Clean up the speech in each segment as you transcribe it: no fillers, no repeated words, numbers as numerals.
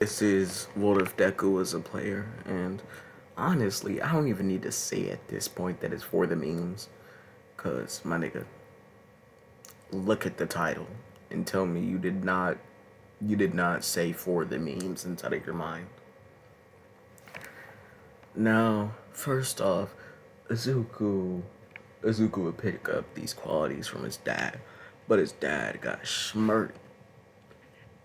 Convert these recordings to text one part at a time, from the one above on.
This is what if Deku as a player, and honestly, I don't even need to say at this point that it's for the memes, cause my nigga, look at the title and tell me you did not say for the memes inside of your mind. Now, first off, Izuku Izuku would pick up these qualities from his dad, but his dad got smirked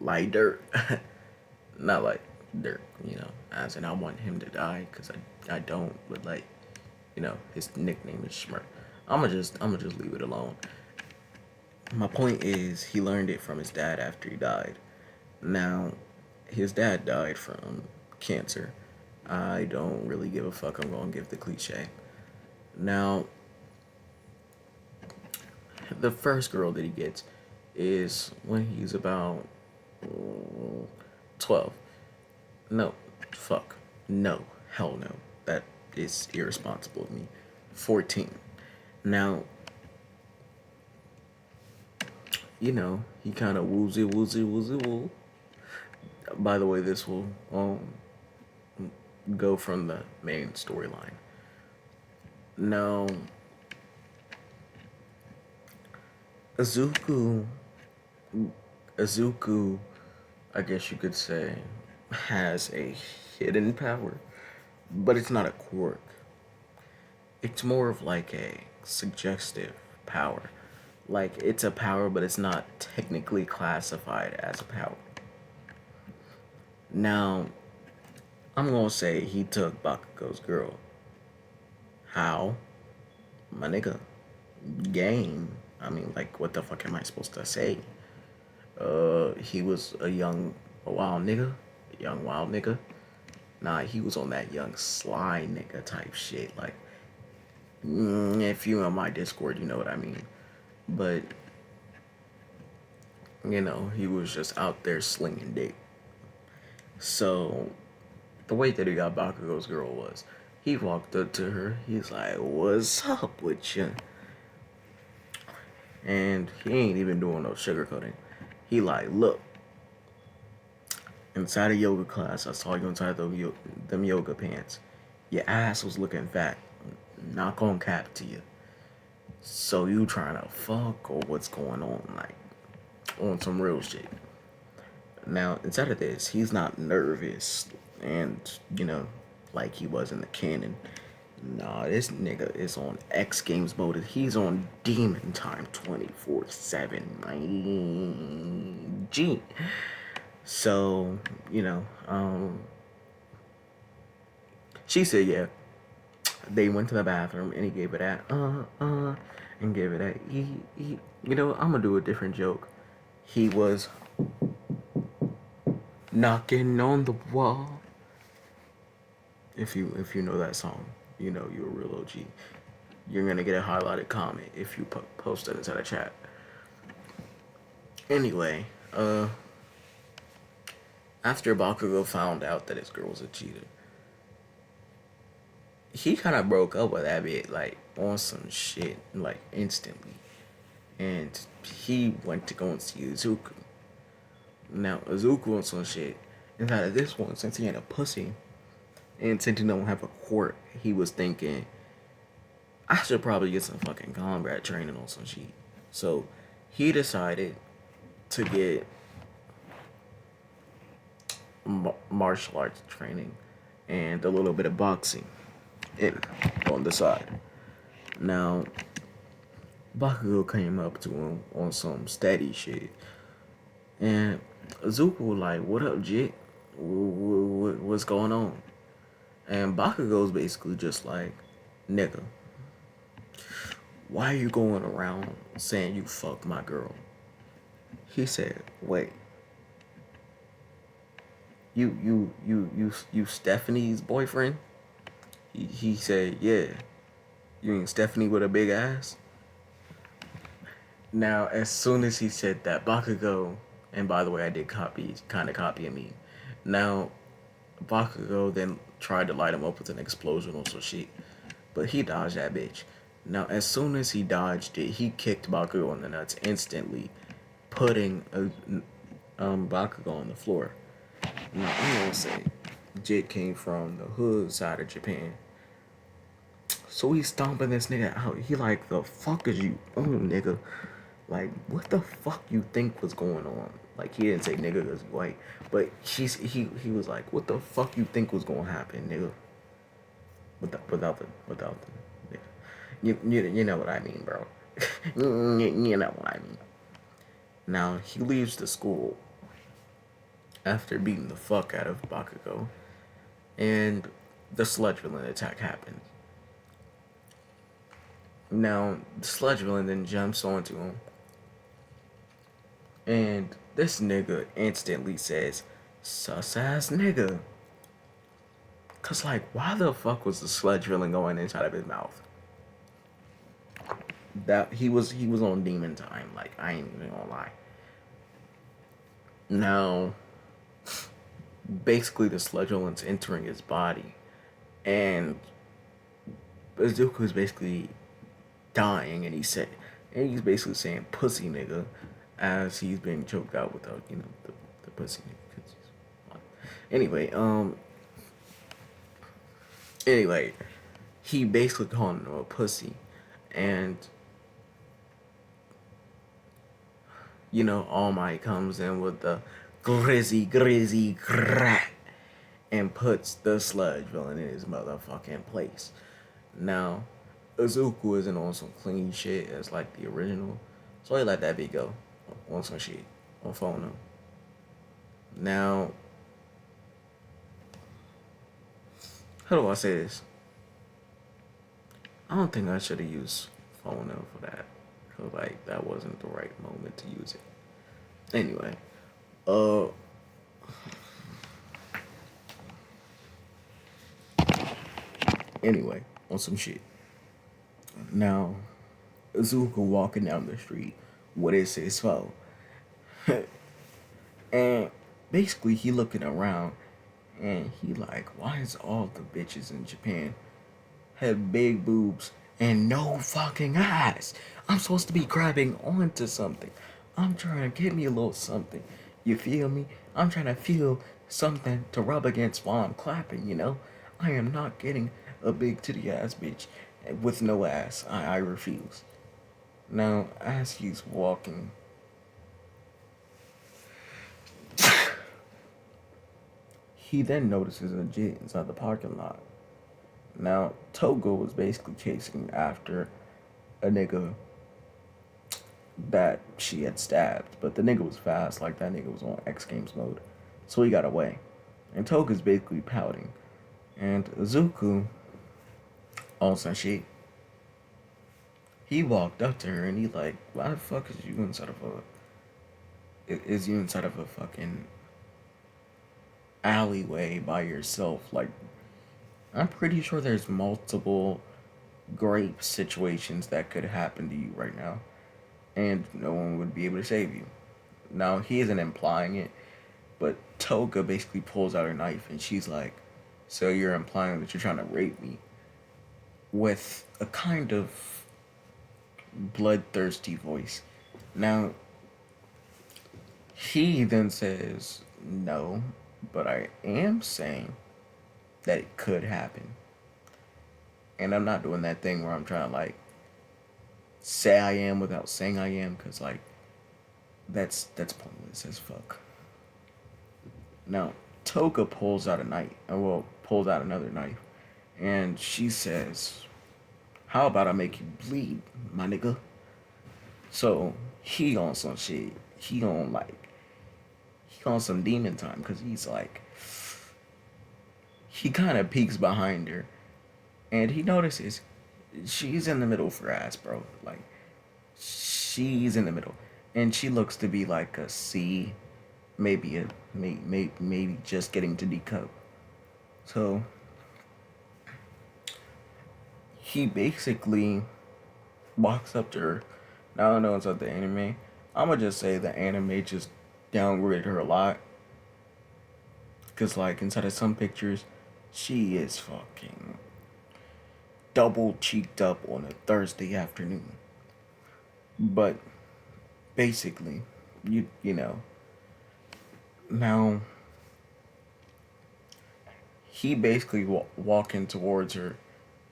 like dirt. Not like dirt, as in I want him to die, because I don't, but like, his nickname is Schmirk. I'm gonna just leave it alone. My point is, he learned it from his dad after he died. Now, his dad died from cancer. I don't really give a fuck. I'm gonna give the cliche. Now, the first girl that he gets is when he's about 12. No, fuck. No, hell no. That is irresponsible of me. 14. Now, he kind of woo. By the way, this will go from the main storyline. Now, Azuku, Azuku, I guess you could say, has a hidden power, but it's not a quirk. It's more of like a suggestive power. Like, it's a power, but it's not technically classified as a power. Now, I'm gonna say he took Bakugo's girl. How? My nigga. Game. I mean, like, what the fuck am I supposed to say? He was a wild nigga. A young wild nigga. Nah, he was on that young sly nigga type shit. Like, if you on my Discord, you know what I mean. But, he was just out there slinging dick. So, the way that he got Bakugo's girl was, he walked up to her. He's like, "What's up with you?" And he ain't even doing no sugarcoating. He like, "Look, inside of yoga class, I saw you inside them yoga pants. Your ass was looking fat. Not gonna cap to you. So you trying to fuck or what's going on? Like, on some real shit." Now, inside of this, he's not nervous and, like he was in the canon. Nah, this nigga is on X Games mode. He's on demon time 24/7. My G. So, she said, yeah. They went to the bathroom and he gave it that, and gave it that. I'm gonna do a different joke. He was knocking on the wall. If you know that song, you're a real OG. You're gonna get a highlighted comment if you post it inside a chat. Anyway, after Bakugo found out that his girl was a cheater, he kind of broke up with that bit, like, on some shit, like, instantly. And he went to go and see Izuku. Now, Izuku on some shit. Inside of this one, since he ain't a pussy, and since he don't have a quirk, he was thinking, I should probably get some fucking combat training on some shit. So, he decided to get martial arts training and a little bit of boxing on the side. Now, Bakugo came up to him on some steady shit. And Zuko like, "What up, Jit? What's going on?" And Bakugo's basically just like, "Nigga, why are you going around saying you fucked my girl?" He said, "Wait, you Stephanie's boyfriend?" He said, "Yeah. You mean Stephanie with a big ass?" Now, as soon as he said that, Bakugo, and by the way, I did kind of copy me. Now, Bakugo then tried to light him up with an explosion or some shit, but he dodged that bitch. Now, as soon as he dodged it, he kicked Bakugo in the nuts instantly, putting Bakugo on the floor. Now, I'm gonna say Jit came from the hood side of Japan. So he's stomping this nigga out. He like, the fuck is you on, nigga? Like, what the fuck you think was going on? Like, he didn't say nigga because he's white, but he was like, what the fuck you think was gonna happen, nigga? Without the, you know what I mean, bro. You know what I mean. Now he leaves the school after beating the fuck out of Bakugo, and the sludge villain attack happens. Now the sludge villain then jumps onto him, and this nigga instantly says, "Sus ass nigga." Cause like, why the fuck was the sludge villain going inside of his mouth? That he was on demon time. Like, I ain't even gonna lie. Now, basically, the sludge villain's entering his body, and Izuku's basically dying, and he's basically saying "pussy nigga" as he's being choked out without the pussy nigga. Anyway, anyway, he basically called him a pussy, and All Might comes in with the grizzy crack and puts the sludge villain in his motherfucking place. Now, Izuku isn't on some clean shit as like the original, so he let that be go on some shit on phone. Now, how do I say this? I don't think I should have used phone for that. Cause like that wasn't the right moment to use it. Anyway, uh, on some shit. Now, Izuku walking down the street. What is his phone? And basically, he looking around, and he like, why is all the bitches in Japan have big boobs and no fucking eyes? I'm supposed to be grabbing onto something. I'm trying to get me a little something. You feel me? I'm trying to feel something to rub against while I'm clapping. I am not getting a big titty ass bitch with no ass. I refuse. Now, as he's walking, he then notices a jit inside the parking lot. Now, Toga was basically chasing after a nigga that she had stabbed, but the nigga was fast, like that nigga was on X Games mode, so he got away. And Toga's basically pouting. And Izuku, on some shit, he walked up to her and he like, why the fuck is you inside of a fucking alleyway by yourself? Like, I'm pretty sure there's multiple great situations that could happen to you right now, and no one would be able to save you. Now, he isn't implying it, but Toga basically pulls out her knife and she's like, so you're implying that you're trying to rape me? With a kind of bloodthirsty voice. Now, he then says, no, but I am saying that it could happen. And I'm not doing that thing where I'm trying to like say I am without saying I am, because like that's pointless as fuck. Now, Toga pulls out another knife, and she says, how about I make you bleed, my nigga? So he on some shit. He on some demon time, because he's like, he kind of peeks behind her, and he notices she's in the middle for ass, bro. Like, she's in the middle, and she looks to be like a C, maybe just getting to D cup. So he basically walks up to her. Now I don't know inside the anime. I'ma just say the anime just downgraded her a lot. Cause like inside of some pictures, she is fucking double cheeked up on a Thursday afternoon. But basically, you know. Now he basically walking towards her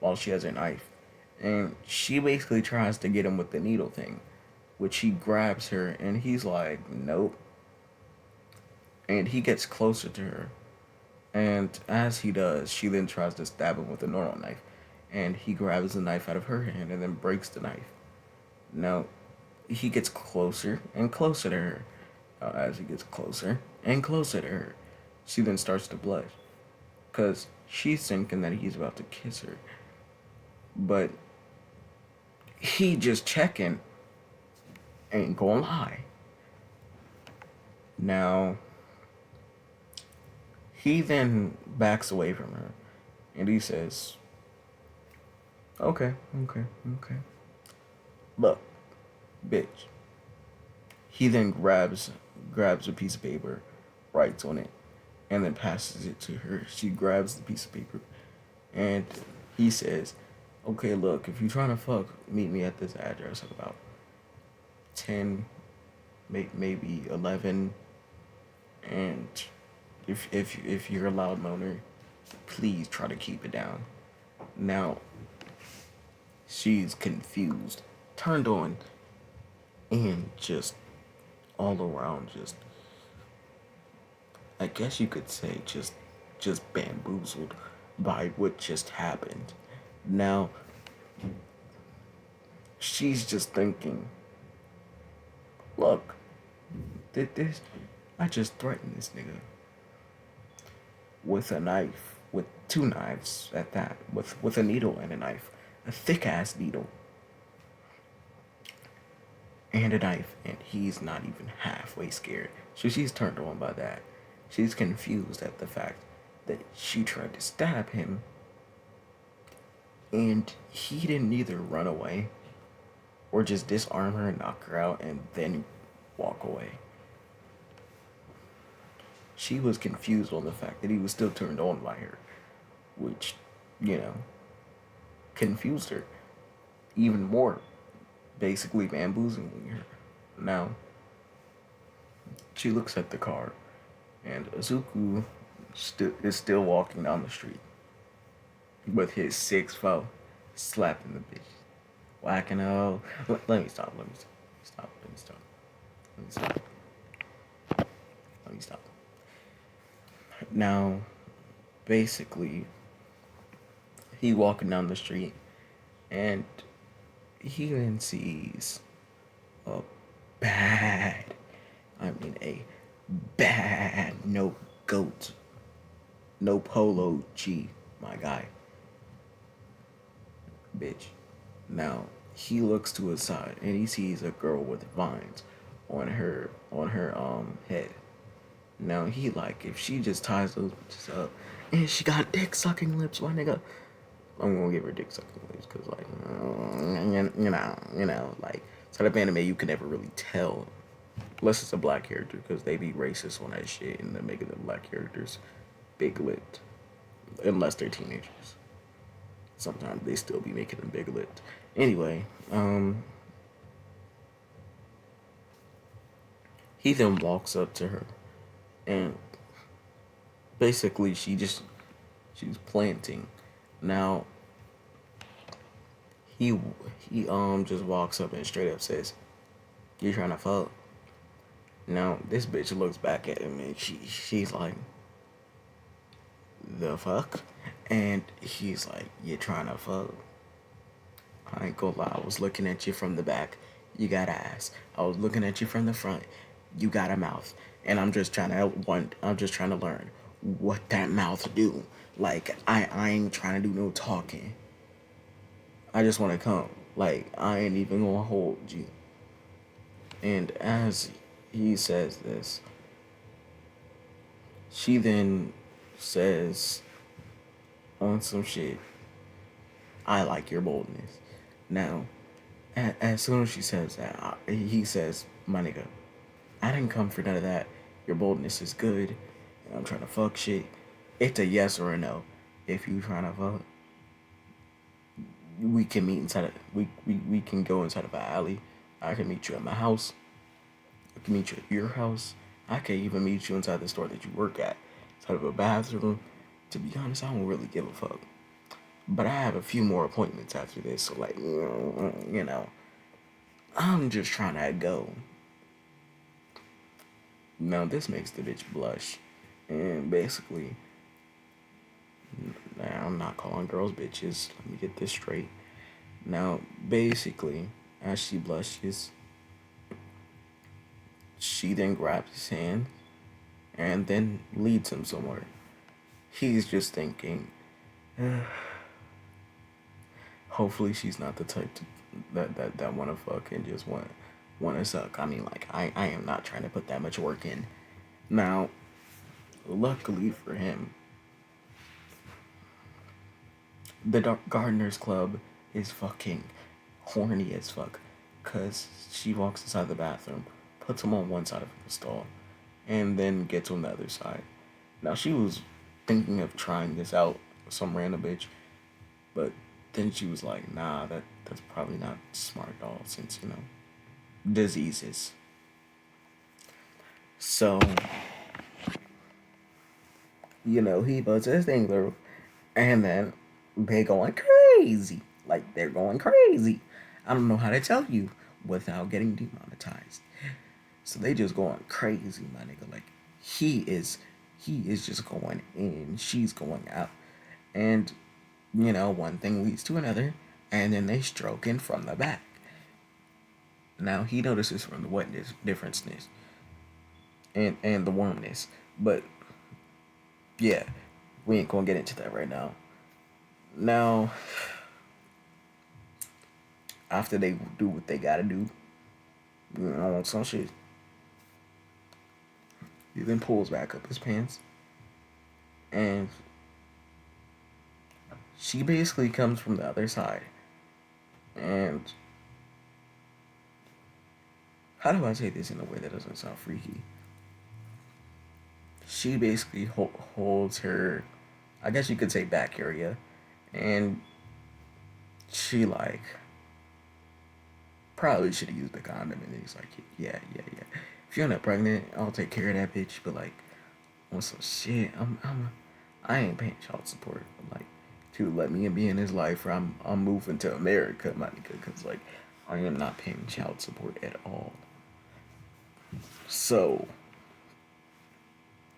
while she has a knife, and she basically tries to get him with the needle thing, which he grabs her, and he's like, nope. And he gets closer to her, and as he does, she then tries to stab him with a normal knife, and he grabs the knife out of her hand and then breaks the knife. Now, he gets closer and closer to her. As he gets closer and closer to her, she then starts to blush, because she's thinking that he's about to kiss her. But he just checking, ain't gonna lie. Now, he then backs away from her, and he says, okay, okay, okay. Look, bitch. He then grabs a piece of paper, writes on it, and then passes it to her. She grabs the piece of paper, and he says, okay, look, if you're trying to fuck, meet me at this address at about 10, maybe 11, and if you're a loud moaner, please try to keep it down. Now, she's confused, turned on, and just all around, just, I guess you could say, just bamboozled by what just happened. Now, she's just thinking, look, did this, I just threatened this nigga with a knife, with two knives at that, with a needle and a knife, a thick ass needle and a knife, and he's not even halfway scared. So she's turned on by that. She's confused at the fact that she tried to stab him, and he didn't either run away or just disarm her and knock her out and then walk away. She was confused on the fact that he was still turned on by her, which, you know, confused her even more, basically bamboozling her. Now, she looks at the car, and Izuku is still walking down the street with his 6'4", slapping the bitch, whacking her. Let me stop. Let me stop. Let me stop. Let me stop. Let me stop. Now, basically, he walking down the street, and he then sees a bad, I mean a bad, no goat, no polo G, my guy, bitch. Now, he looks to his side and he sees a girl with vines on her head. Now he like, if she just ties those bitches up and she got dick sucking lips, my nigga, I'm gonna give her dick sucking lips, cause like, like, type of anime you can never really tell unless it's a black character, because they be racist on that shit and they're making the black characters big lipped unless they're teenagers. Sometimes they still be making them big lipped. Anyway, he then walks up to her, and basically she's planting. Now he just walks up and straight up says, "You trying to fuck?" Now this bitch looks back at him and she's like, "The fuck?" And he's like, "You trying to fuck?" I ain't gonna lie, I was looking at you from the back, you got ass. I was looking at you from the front, you got a mouth. And I'm just trying to learn what that mouth do. Like, I ain't trying to do no talking. I just wanna come. Like, I ain't even gonna hold you. And as he says this, she then says on some shit, "I like your boldness." Now, as soon as she says that, he says, "My nigga, I didn't come for none of that. Your boldness is good, and I'm trying to fuck shit. It's a yes or a no. If you trying to fuck, we can meet inside of, we can go inside of an alley. I can meet you at my house. I can meet you at your house. I can even meet you inside the store that you work at, inside of a bathroom, To be honest, I don't really give a fuck. But I have a few more appointments after this, so like, I'm just trying to go. Now this makes the bitch blush, and basically, nah, I'm not calling girls bitches. Let me get this straight. Now, basically, as she blushes, she then grabs his hand and then leads him somewhere. He's just thinking, hopefully she's not the type to, that wanna fuck and just wanna suck. I mean, like I am not trying to put that much work in. Now, luckily for him, the Gardeners Club is fucking horny as fuck, cause she walks inside the bathroom, puts him on one side of the stall, and then gets on the other side. Now she was thinking of trying this out, some random bitch, but then she was like, nah, that's probably not smart at all, since diseases. So he puts his thing through, and then they going crazy, like they're going crazy. I don't know how to tell you without getting demonetized. So they just going crazy, my nigga. Like he is just going in, she's going out, and one thing leads to another, and then they stroking from the back. Now he notices from the wetness differenceness and the warmness, but yeah, we ain't gonna get into that right now. Now, after they do what they gotta do, some shit. He then pulls back up his pants, and she basically comes from the other side. And how do I say this in a way that doesn't sound freaky? She basically holds her, I guess you could say, back area, and she like probably should have used the condom. And he's like, yeah, yeah, yeah. If you're not pregnant, I'll take care of that bitch. But like, on some shit, I ain't paying child support. Like, to let me be in his life, or I'm moving to America, my nigga, because like I am not paying child support at all. So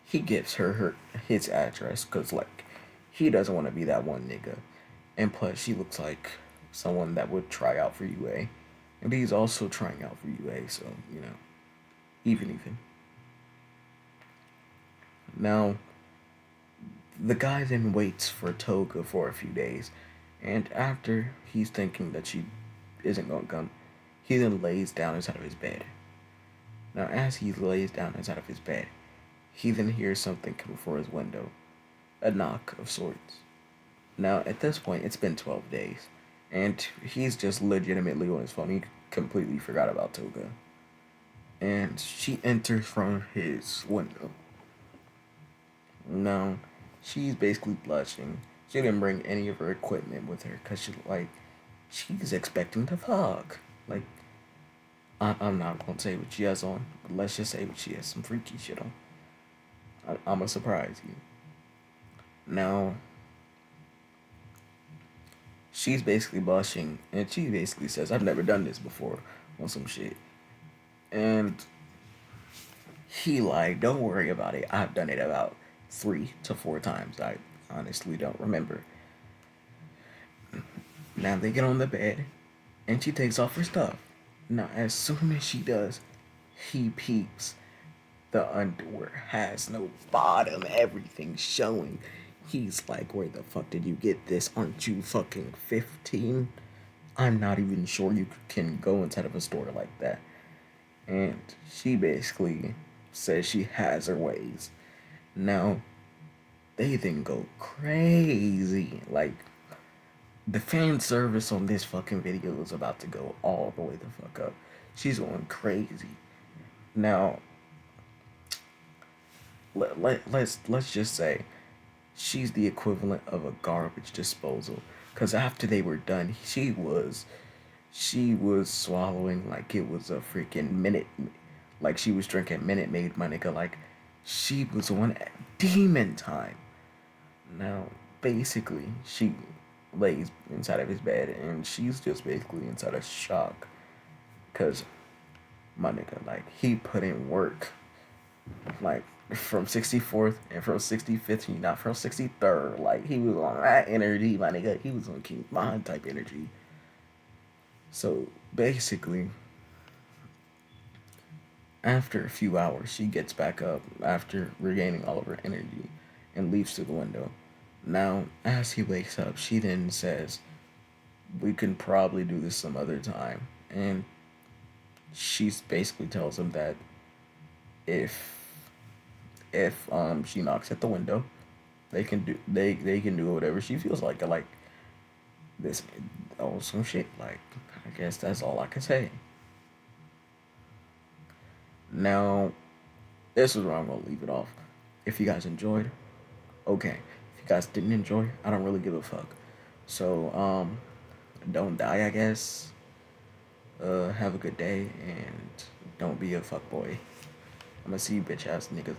he gives her his address because like he doesn't want to be that one nigga, and plus she looks like someone that would try out for UA, and he's also trying out for UA. So even. Now the guy then waits for Toga for a few days, and after he's thinking that she isn't gonna come, he then lays down inside of his bed. Now, as he lays down inside of his bed, he then hears something come before his window, a knock of sorts. Now, at this point, it's been 12 days, and he's just legitimately on his phone. He completely forgot about Toga. And she enters from his window. Now, she's basically blushing. She didn't bring any of her equipment with her because she's expecting to fuck. Like, I'm not gonna say what she has on, but let's just say she has some freaky shit on. I'm gonna surprise you. Now, she's basically blushing, and she basically says, "I've never done this before," on some shit. And he like, "Don't worry about it. I've done it about 3 to 4 times. I honestly don't remember." Now they get on the bed, and she takes off her stuff. Now, as soon as she does, he peeps. The underwear has no bottom, everything's showing. He's like, "Where the fuck did you get this? Aren't you fucking 15? I'm not even sure you can go inside of a store like that." And she basically says she has her ways. Now, they then go crazy. Like, the fan service on this fucking video is about to go all the way the fuck up. She's going crazy. Now, let's just say she's the equivalent of a garbage disposal. Cause after they were done, she was swallowing like it was a freaking minute, like she was drinking Minute Maid, my nigga. Like she was on demon time. Now, basically, she lays inside of his bed and she's just basically inside of shock. Because, my nigga, like, he put in work. Like, from 64th and from 65th, not from 63rd. Like, he was on that energy, my nigga. He was on King Von type energy. So, basically, after a few hours, she gets back up after regaining all of her energy and leaves to the window. Now, as he wakes up, she then says, "We can probably do this some other time." And she basically tells him that if she knocks at the window, they can do whatever she feels like this some shit. Like, I guess that's all I can say. Now, this is where I'm gonna leave it off. If you guys enjoyed, okay. If you guys didn't enjoy, I don't really give a fuck. So, don't die, I guess. Have a good day and don't be a fuck boy. I'm gonna see you bitch ass niggas